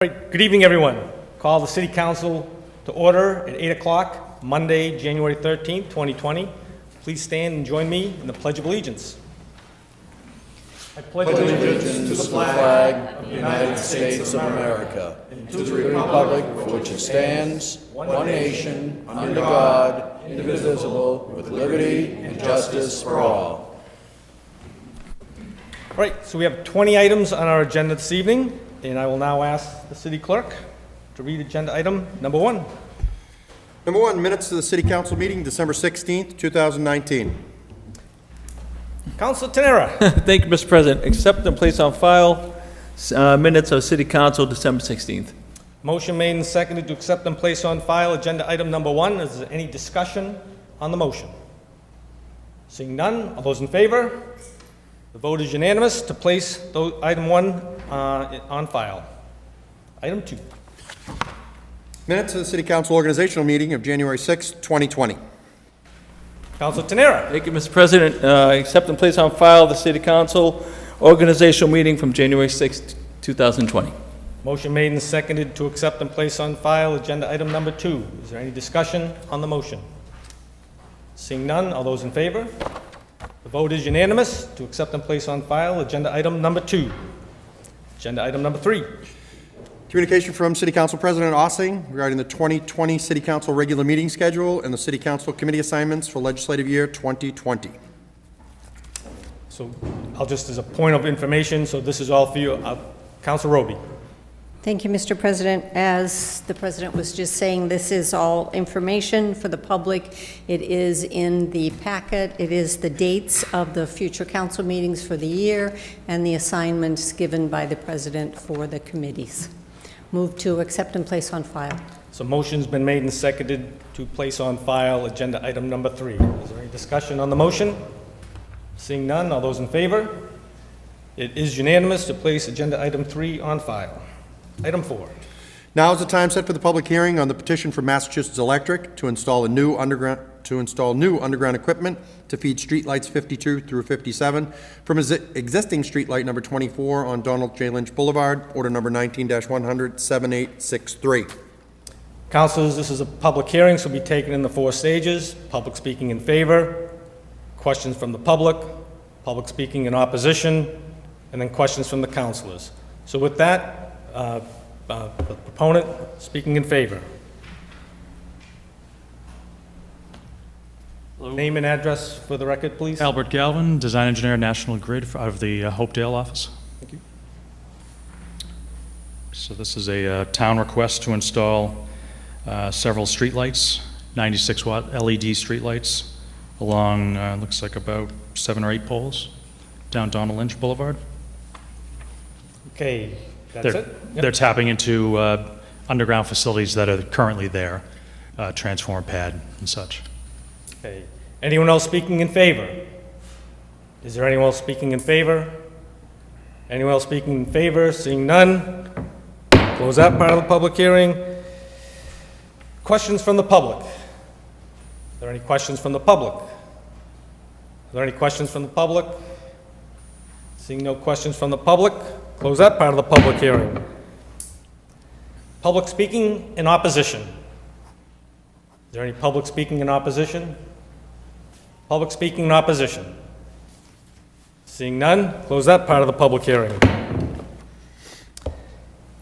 Right, good evening, everyone. Call the City Council to order at 8 o'clock, Monday, January 13th, 2020. Please stand and join me in the Pledge of Allegiance. I pledge allegiance to the flag of the United States of America, and to the republic for which it stands, one nation, under God, indivisible, with liberty and justice for all. All right, so we have 20 items on our agenda this evening. And I will now ask the city clerk to read agenda item number 1. Number 1, minutes to the City Council meeting, December 16th, 2019. Councilor Tenera. Thank you, Mr. President. Accept and place on file minutes of City Council, December 16th. Motion made and seconded to accept and place on file agenda item number 1. Is there any discussion on the motion? Seeing none, all those in favor? The vote is unanimous to place item 1 on file. Item 2. Minutes of the City Council organizational meeting of January 6th, 2020. Councilor Tenera. Thank you, Mr. President. Accept and place on file the City Council organizational meeting from January 6th, 2020. Motion made and seconded to accept and place on file agenda item number 2. Is there any discussion on the motion? Seeing none, all those in favor? The vote is unanimous to accept and place on file agenda item number 2. Agenda item number 3. Communication from City Council President Ossing regarding the 2020 City Council regular meeting schedule and the City Council committee assignments for legislative year 2020. So I'll just, as a point of information, so this is all for you. Councilor Roby. Thank you, Mr. President. As the President was just saying, this is all information for the public. It is in the packet. It is the dates of the future council meetings for the year and the assignments given by the President for the committees. Move to accept and place on file. So motion's been made and seconded to place on file agenda item number 3. Is there any discussion on the motion? Seeing none, all those in favor? It is unanimous to place agenda item 3 on file. Item 4. Now is the time set for the public hearing on the petition for Massachusetts Electric to install new underground equipment to feed streetlights 52 through 57 from existing streetlight number 24 on Donald J. Lynch Boulevard, order number 19-100, 7863. Councilors, this is a public hearing, so will be taken in the 4 stages. Public speaking in favor, questions from the public speaking in opposition, and then questions from the councilors. So with that, the proponent speaking in favor. Hello. Name and address for the record, please. Albert Galvin, Design Engineer, National Grid out of the Hopedale office. Thank you. So this is a town request to install several streetlights, 96-watt LED streetlights along, looks like about 7 or 8 poles down Donald Lynch Boulevard. Okay, that's it? Yep. They're tapping into underground facilities that are currently there, transformer pad and such. Okay. Anyone else speaking in favor? Is there anyone else speaking in favor? Anyone else speaking in favor? Seeing none, close that part of the public hearing. Questions from the public? Are there any questions from the public? Are there any questions from the public? Seeing no questions from the public, close that part of the public hearing. Public speaking in opposition. Is there any public speaking in opposition? Public speaking in opposition. Seeing none, close that part of the public hearing.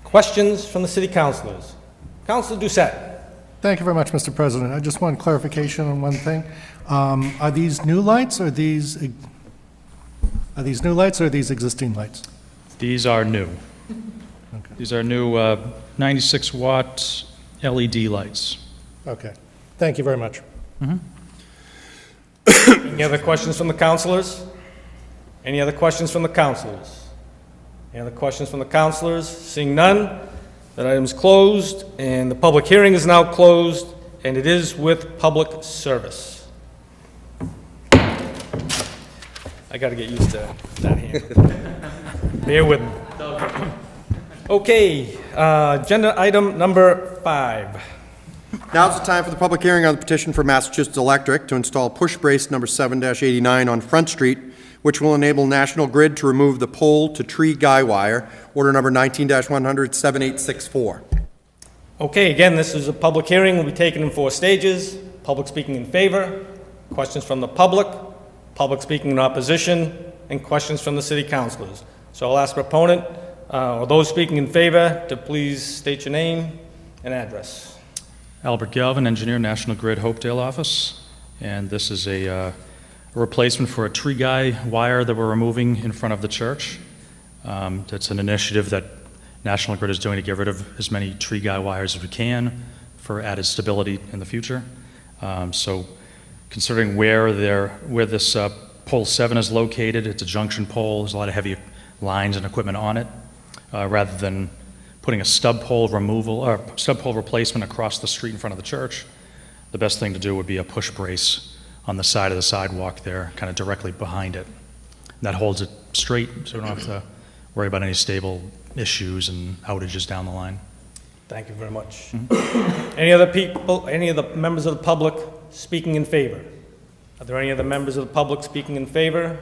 Questions from the city councilors. Councilor Doucette. Thank you very much, Mr. President. I just want clarification on one thing. Are these new lights or these new lights or these existing lights? These are new. Okay. These are new 96-watt LED lights. Okay. Thank you very much. Any other questions from the councilors? Any other questions from the councilors? Any other questions from the councilors? Seeing none, that item is closed, and the public hearing is now closed, and it is with public service. I got to get used to that hand. Bear with me. Okay, agenda item number 5. Now's the time for the public hearing on the petition for Massachusetts Electric to install push brace number 7-89 on Front Street which will enable National Grid to remove the pole-to-tree guy wire, order number 19-100, 7864. Okay, again, this is a public hearing, will be taken in 4 stages. Public speaking in favor, questions from the public speaking in opposition, and questions from the city councilors. So I'll ask proponent, or those speaking in favor, to please state your name and address. Albert Galvin, engineer, National Grid, Hopedale office. And this is a replacement for a tree guy wire that we're removing in front of the church. That's an initiative that National Grid is doing to get rid of as many tree guy wires as we can for added stability in the future. So considering where this pole 7 is located, it's a junction pole, there's a lot of heavy lines and equipment on it. Rather than putting a stub pole removal or stub pole replacement across the street in front of the church, the best thing to do would be a push brace on the side of the sidewalk there, kind of directly behind it. And that holds it straight, so we don't have to worry about any stable issues and outages down the line. Thank you very much. Any other people, any of the members of the public speaking in favor? Are there any other members of the public speaking in favor?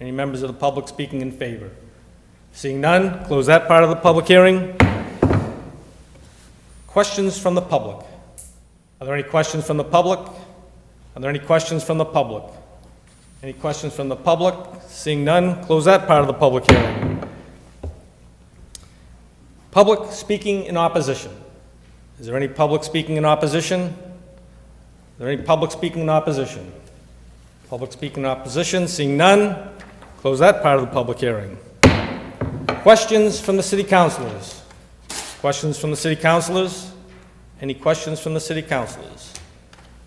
Any members of the public speaking in favor? Seeing none, close that part of the public hearing. Questions from the public. Are there any questions from the public? Are there any questions from the public? Any questions from the public? Seeing none, close that part of the public hearing. Public speaking in opposition. Is there any public speaking in opposition? Is there any public speaking in opposition? Public speaking in opposition, seeing none, close that part of the public hearing. Questions from the city councilors. Questions from the city councilors? Any questions from the city councilors?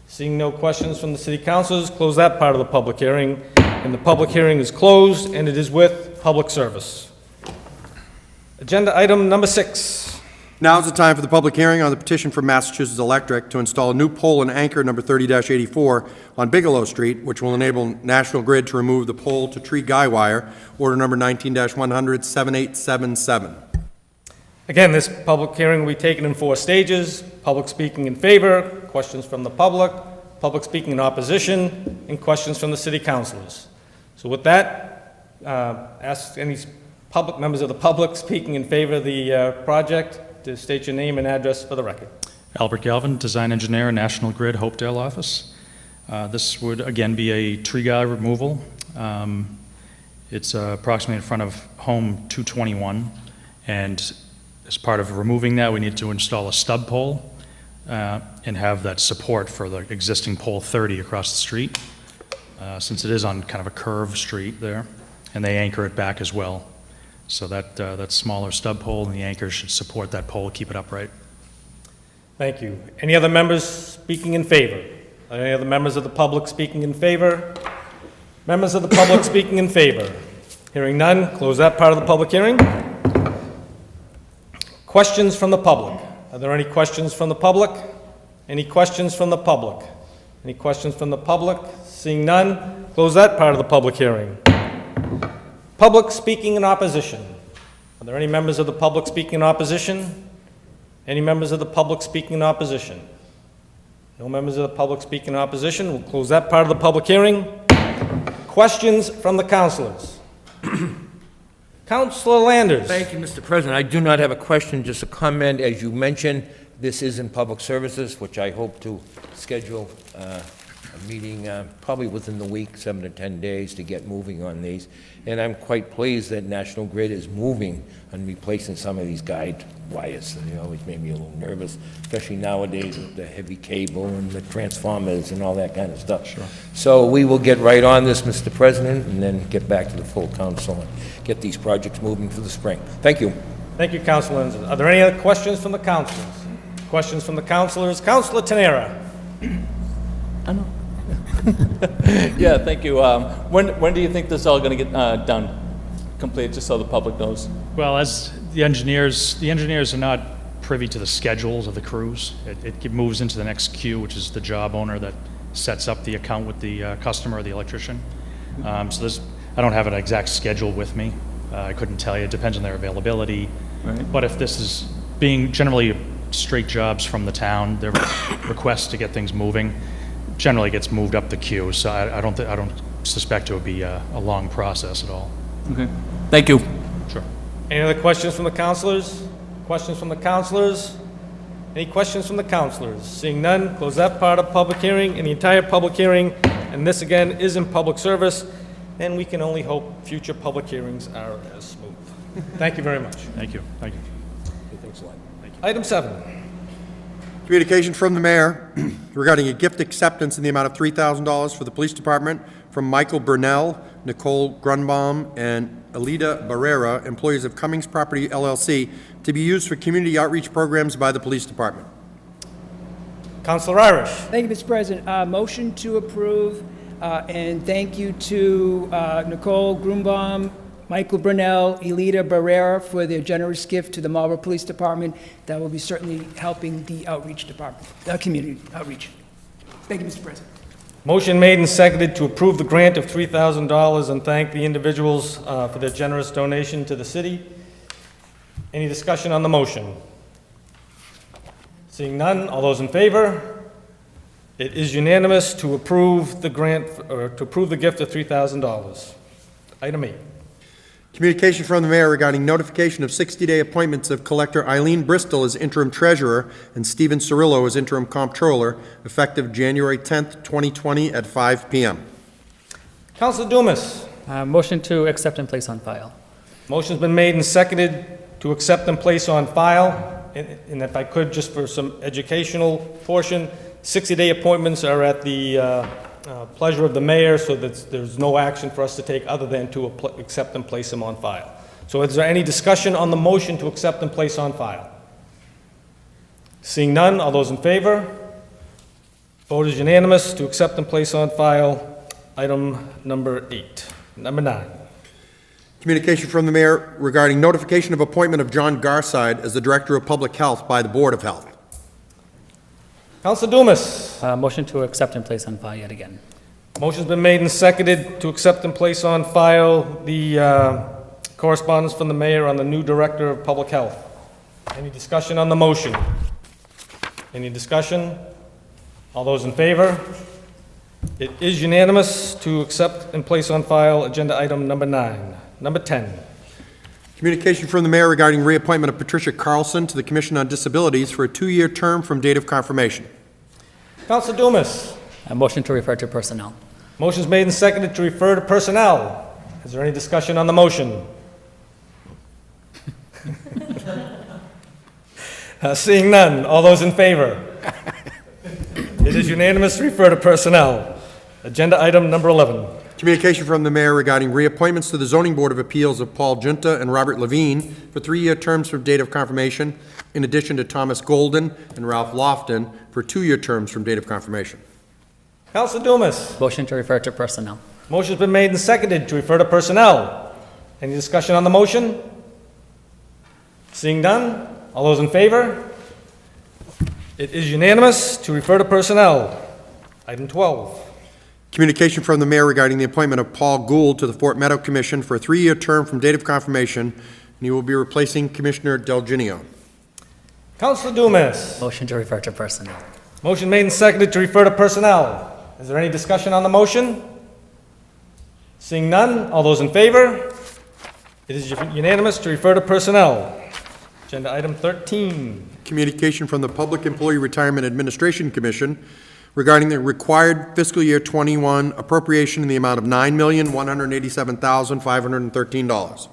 Seeing no questions from the city councilors, close that part of the public hearing. And the public hearing is closed, and it is with public service. Agenda item number 6. Now is the time for the public hearing on the petition from Massachusetts Electric to install a new pole and anchor number 30-84 on Bigelow Street, which will enable National Grid to remove the pole-to-tree guy wire, order number 19-100, 7877. Again, this public hearing will be taken in 4 stages. Public speaking in favor, questions from the public speaking in opposition, and questions from the city councilors. So with that, ask any members of the public speaking in favor of the project to state your name and address for the record. Albert Galvin, design engineer, National Grid, Hopedale office. This would again be a tree guy removal. It's approximately in front of home 221, and as part of removing that, we need to install a stub pole and have that support for the existing pole 30 across the street, since it is on kind of a curved street there, and they anchor it back as well. So that smaller stub pole and the anchor should support that pole, keep it upright. Thank you. Any other members speaking in favor? Are there any other members of the public speaking in favor? Members of the public speaking in favor? Hearing none, close that part of the public hearing. Questions from the public. Are there any questions from the public? Any questions from the public? Any questions from the public? Seeing none, close that part of the public hearing. Public speaking in opposition. Are there any members of the public speaking in opposition? Any members of the public speaking in opposition? No members of the public speaking in opposition. We'll close that part of the public hearing. Questions from the councilors. Councilor Landers. Thank you, Mr. President. I do not have a question, just a comment. As you mentioned, this is in public services, which I hope to schedule a meeting probably within the week, 7 to 10 days, to get moving on these. And I'm quite pleased that National Grid is moving and replacing some of these guide wires. They always made me a little nervous, especially nowadays with the heavy cable and the transformers and all that kind of stuff. Sure. So we will get right on this, Mr. President, and then get back to the full council and get these projects moving for the spring. Thank you. Thank you, Councilor Landers. Are there any other questions from the councilors? Questions from the councilors? Councilor Tenera. I know. Yeah, thank you. When do you think this is all going to get done, complete, just so the public knows? Well, as the engineers are not privy to the schedules of the crews. It moves into the next queue, which is the job owner that sets up the account with the customer or the electrician. So I don't have an exact schedule with me. I couldn't tell you. It depends on their availability. Right. But if this is being generally straight jobs from the town, their requests to get things moving generally gets moved up the queue. So I don't suspect it would be a long process at all. Okay. Thank you. Sure. Any other questions from the councilors? Questions from the councilors? Any questions from the councilors? Seeing none, close that part of public hearing and the entire public hearing. And this again is in public service, and we can only hope future public hearings are as smooth. Thank you very much. Thank you. Thank you. Item 7. Communication from the mayor regarding a gift acceptance in the amount of $3,000 for the police department from Michael Burnell, Nicole Grunbaum, and Alida Barrera, employees of Cummings Property LLC, to be used for community outreach programs by the police department. Councilor Irish. Thank you, Mr. President. Motion to approve, and thank you to Nicole Grunbaum, Michael Brunel, Elita Barrera for their generous gift to the Marlborough Police Department. That will be certainly helping the outreach department, community outreach. Thank you, Mr. President. Motion made and seconded to approve the grant of $3,000 and thank the individuals for their generous donation to the city. Any discussion on the motion? Seeing none, all those in favor? It is unanimous to approve the grant, or to approve the gift of $3,000. Item 8. Communication from the mayor regarding notification of 60-day appointments of Collector Eileen Bristol as interim treasurer and Stephen Cirillo as interim comptroller, effective January 10th, 2020 at 5 p.m. Councilor Dumas. Motion to accept and place on file. Motion's been made and seconded to accept and place on file. And if I could, just for some educational portion, 60-day appointments are at the pleasure of the mayor, so that there's no action for us to take other than to accept and place them on file. So is there any discussion on the motion to accept and place on file? Seeing none, all those in favor? Vote is unanimous to accept and place on file item number 8. Number 9. Communication from the mayor regarding notification of appointment of John Garside as the Director of Public Health by the Board of Health. Councilor Dumas. Motion to accept and place on file yet again. Motion's been made and seconded to accept and place on file the correspondence from the mayor on the new Director of Public Health. Any discussion on the motion? Any discussion? All those in favor? It is unanimous to accept and place on file agenda item number 9. Number 10. Communication from the mayor regarding reappointment of Patricia Carlson to the Commission on Disabilities for a 2-year term from date of confirmation. Councilor Dumas. Motion to refer to personnel. Motion's made and seconded to refer to personnel. Is there any discussion on the motion? Seeing none, all those in favor? It is unanimous to refer to personnel. Agenda item number 11. Communication from the mayor regarding reappointments to the Zoning Board of Appeals of Paul Junta and Robert Levine for 3-year terms from date of confirmation, in addition to Thomas Golden and Ralph Lofton for 2-year terms from date of confirmation. Councilor Dumas. Motion to refer to personnel. Motion's been made and seconded to refer to personnel. Any discussion on the motion? Seeing none, all those in favor? It is unanimous to refer to personnel. Item 12. Communication from the mayor regarding the appointment of Paul Gould to the Fort Meadow Commission for a 3-year term from date of confirmation, and he will be replacing Commissioner Del Ginio. Councilor Dumas. Motion to refer to personnel. Motion made and seconded to refer to personnel. Is there any discussion on the motion? Seeing none, all those in favor? It is unanimous to refer to personnel. Agenda item 13. Communication from the Public Employee Retirement Administration Commission regarding the required fiscal year 21 appropriation in the amount of $9,187,513.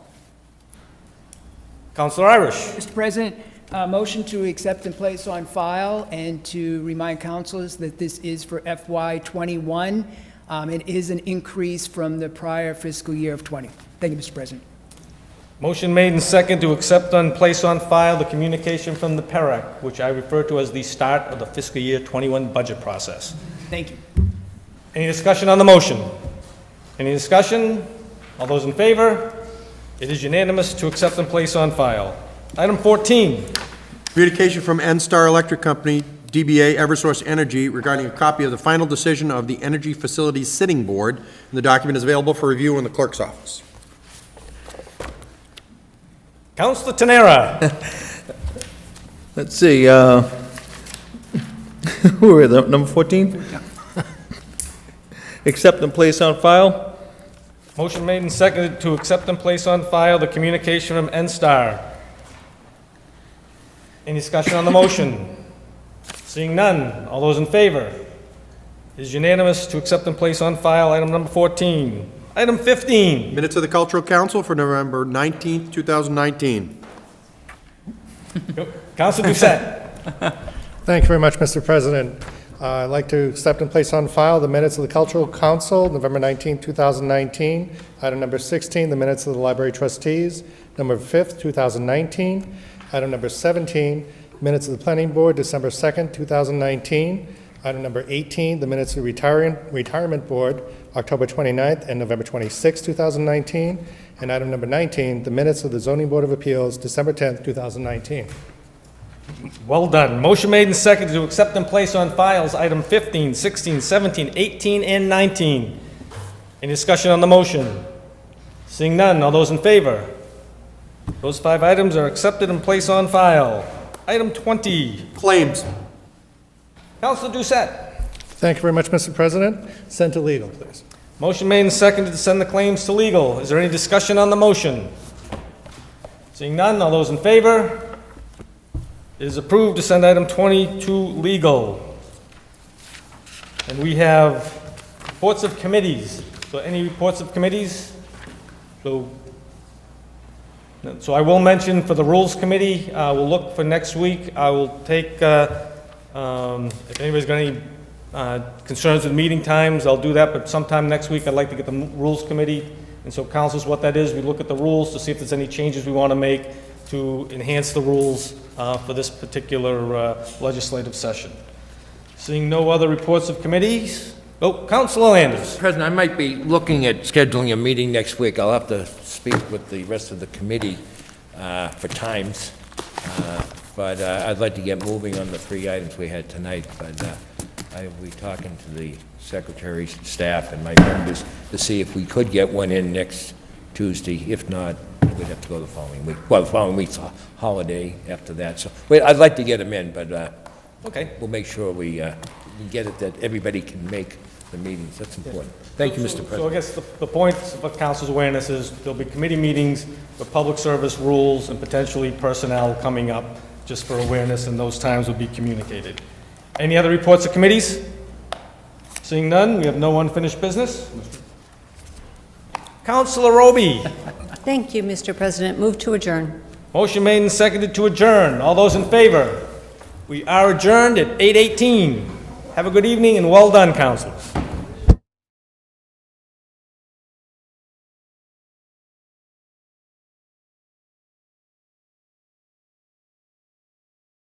Councilor Irish. Mr. President, motion to accept and place on file and to remind councilors that this is for FY '21. It is an increase from the prior fiscal year of '20. Thank you, Mr. President. Motion made and seconded to accept and place on file the communication from the PERAC, which I refer to as the start of the fiscal year 21 budget process. Thank you. Any discussion on the motion? Any discussion? All those in favor? It is unanimous to accept and place on file. Item 14. Communication from N-Star Electric Company, DBA Eversource Energy, regarding a copy of the final decision of the Energy Facilities Sitting Board, and the document is available for review in the clerk's office. Councilor Tenera. Let's see, who are we, number 14? Accept and place on file. Motion made and seconded to accept and place on file the communication from N-Star. Any discussion on the motion? Seeing none, all those in favor? It is unanimous to accept and place on file item number 14. Item 15. Minutes of the Cultural Council for November 19th, 2019. Councilor Doucette. Thank you very much, Mr. President. I'd like to accept and place on file the minutes of the Cultural Council, November 19, 2019. Item number 16, the minutes of the Library Trustees, November 5th, 2019. Item number 17, minutes of the Planning Board, December 2nd, 2019. Item number 18, the minutes of the Retirement Board, October 29th and November 26th, 2019. And item number 19, the minutes of the Zoning Board of Appeals, December 10th, 2019. Well done. Motion made and seconded to accept and place on files item 15, 16, 17, 18, and 19. Any discussion on the motion? Seeing none, all those in favor? Those 5 items are accepted and placed on file. Item 20. Claims. Councilor Doucette. Thank you very much, Mr. President. Send to legal, please. Motion made and seconded to send the claims to legal. Is there any discussion on the motion? Seeing none, all those in favor? It is approved to send item 20 to legal. And we have reports of committees. So any reports of committees? So I will mention for the Rules Committee, we'll look for next week. I will take, if anybody's got any concerns with meeting times, I'll do that, but sometime next week I'd like to get the Rules Committee. And so councils, what that is, we look at the rules to see if there's any changes we want to make to enhance the rules for this particular legislative session. Seeing no other reports of committees, Councilor Landers. President, I might be looking at scheduling a meeting next week. I'll have to speak with the rest of the committee for times, but I'd like to get moving on the 3 items we had tonight, but I will be talking to the secretary's staff and my members to see if we could get one in next Tuesday. If not, we'd have to go the following week. Well, the following week's a holiday after that, so I'd like to get them in, but Okay. we'll make sure we get it that everybody can make the meetings. That's important. Thank you, Mr. President. So I guess the point of council's awareness is there'll be committee meetings for public service rules and potentially personnel coming up just for awareness, and those times will be communicated. Any other reports of committees? Seeing none, we have no unfinished business. Councilor Roby. Thank you, Mr. President. Move to adjourn. Motion made and seconded to adjourn. All those in favor? We are adjourned at 8:18. Have a good evening and well done, councilors.